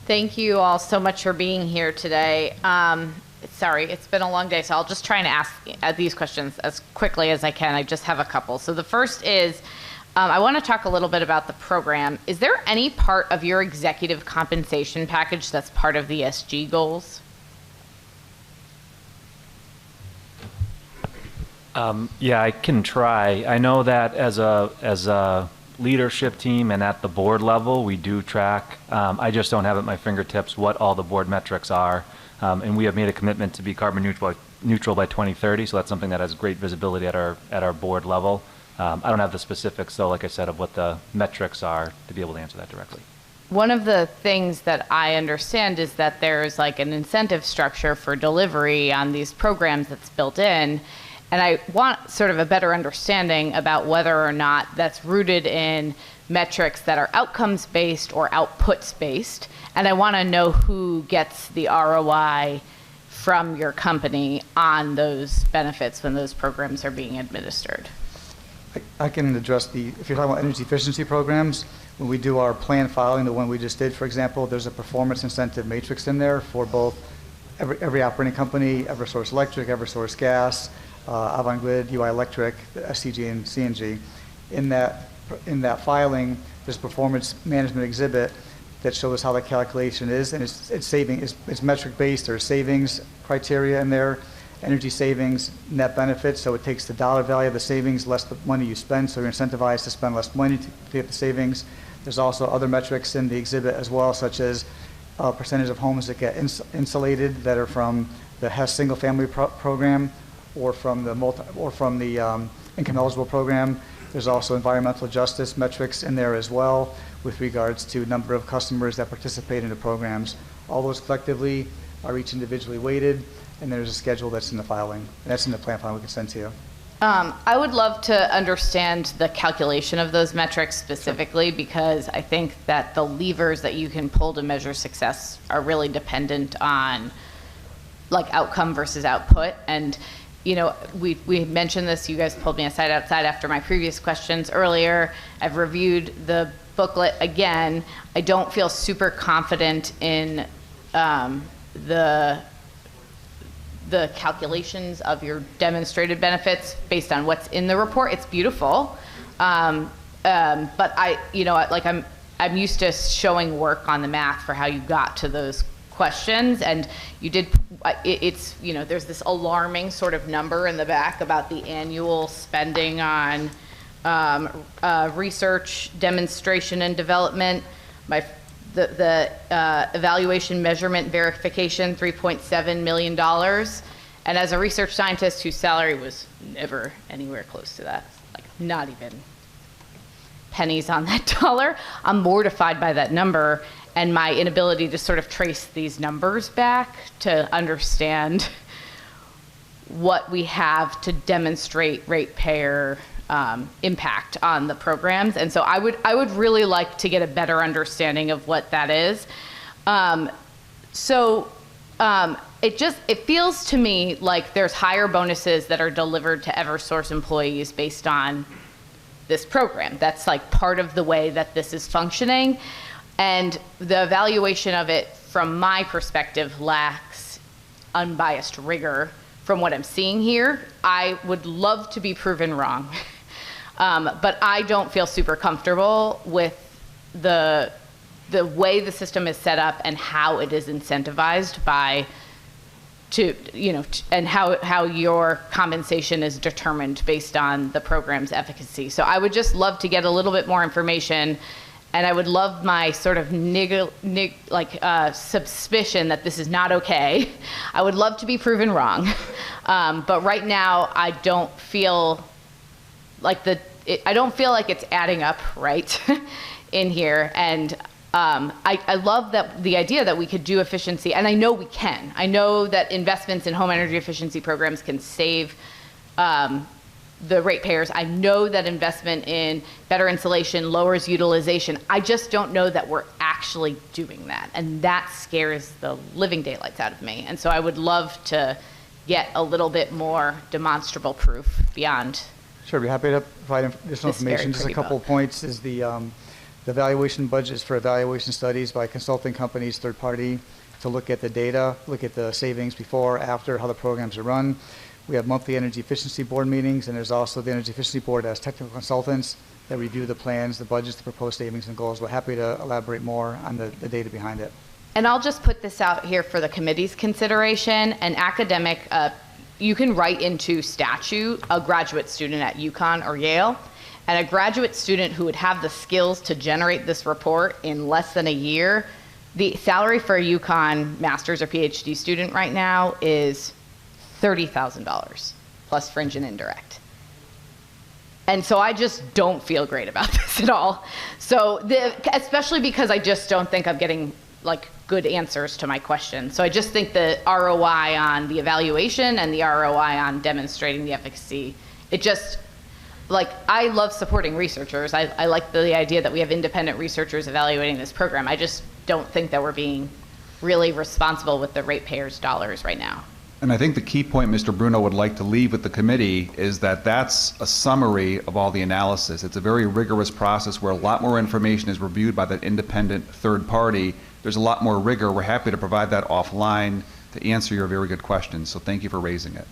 Thank you all so much for being here today. Sorry, it's been a long day, so I'll just try and ask these questions as quickly as I can. I just have a couple. So the first is, I want to talk a little bit about the program. Is there any part of your executive compensation package that's part of the ESG goals? Yeah, I can try. I know that as a leadership team and at the board level, we do track. I just don't have at my fingertips what all the board metrics are. And we have made a commitment to be carbon neutral by 2030. So that's something that has great visibility at our board level. I don't have the specifics, though, like I said, of what the metrics are to be able to answer that directly. One of the things that I understand is that there's like an incentive structure for delivery on these programs that's built in. And I want sort of a better understanding about whether or not that's rooted in metrics that are outcomes-based or outputs-based. And I want to know who gets the ROI from your company on those benefits when those programs are being administered. I can address if you're talking about energy efficiency programs, when we do our plan filing, the one we just did, for example, there's a performance incentive matrix in there for both every operating company, Eversource Electric, Eversource Gas, Avangrid, UI Electric, SCG, and CNG. In that filing, there's a performance management exhibit that shows how the calculation is, and it's metric based. There's savings criteria in there, energy savings, net benefits. So it takes the dollar value of the savings less the money you spend, so you're incentivized to spend less money to get the savings. There's also other metrics in the exhibit as well, such as percentage of homes that get insulated that are from the HES single family program, or from the income eligible program. There's also environmental justice metrics in there as well with regards to number of customers that participate in the programs. All those collectively are each individually weighted, and there's a schedule that's in the filing. And that's in the plan file we can send to you. I would love to understand the calculation of those metrics specifically, because I think that the levers that you can pull to measure success are really dependent on like outcome versus output. And you know, we mentioned this, you guys pulled me outside after my previous questions earlier. I've reviewed the booklet again. I don't feel super confident in the calculations of your demonstrated benefits based on what's in the report. It's beautiful. But I'm used to showing work on the math for how you got to those questions, and you did, there's this alarming sort of number in the back about the annual spending on research, demonstration, and development. The evaluation, measurement, verification, $3.7 million. And as a research scientist whose salary was never anywhere close to that, like not even pennies on that dollar, I'm mortified by that number and my inability to sort of trace these numbers back to understand what we have to demonstrate ratepayer impact on the programs. And so I would really like to get a better understanding of what that is. It feels to me like there's higher bonuses that are delivered to Eversource employees based on this program. That's like part of the way that this is functioning. And the evaluation of it, from my perspective, lacks unbiased rigor from what I'm seeing here. I would love to be proven wrong. But I don't feel super comfortable with the way the system is set up and how it is incentivized and how your compensation is determined based on the program's efficacy. So I would just love to get a little bit more information. And I would love my sort of suspicion that this is not okay. I would love to be proven wrong. But right now, I don't feel like it's adding up right in here. And I love the idea that we could do efficiency, and I know we can. I know that investments in home energy efficiency programs can save the ratepayers. I know that investment in better insulation lowers utilization. I just don't know that we're actually doing that. And that scares the living daylights out of me. And so I would love to get a little bit more demonstrable proof beyond. Sure, I'd be happy to provide additional information. Just a couple of points is the The evaluation budget is for evaluation studies by consulting companies, third party, to look at the data, look at the savings before, after, how the programs are run. We have monthly energy efficiency board meetings, and there's also the energy efficiency board as technical consultants that review the plans, the budgets, the proposed savings and goals. We're happy to elaborate more on the data behind it. And I'll just put this out here for the committee's consideration. An academic, you can write into statute a graduate student at UConn or Yale, and a graduate student who would have the skills to generate this report in less than a year. The salary for a UConn master's or PhD student right now is $30,000 plus fringe and indirect. And so I just don't feel great about this at all. So especially because I just don't think I'm getting like good answers to my questions. So I just think the ROI on the evaluation and the ROI on demonstrating the efficacy, it just, like, I love supporting researchers. I like the idea that we have independent researchers evaluating this program. I just don't think that we're being really responsible with the ratepayers' dollars right now. And I think the key point Mr. Bruno would like to leave with the committee is that that's a summary of all the analysis. It's a very rigorous process where a lot more information is reviewed by that independent third party. There's a lot more rigor. We're happy to provide that offline to answer your very good questions. So thank you for raising it.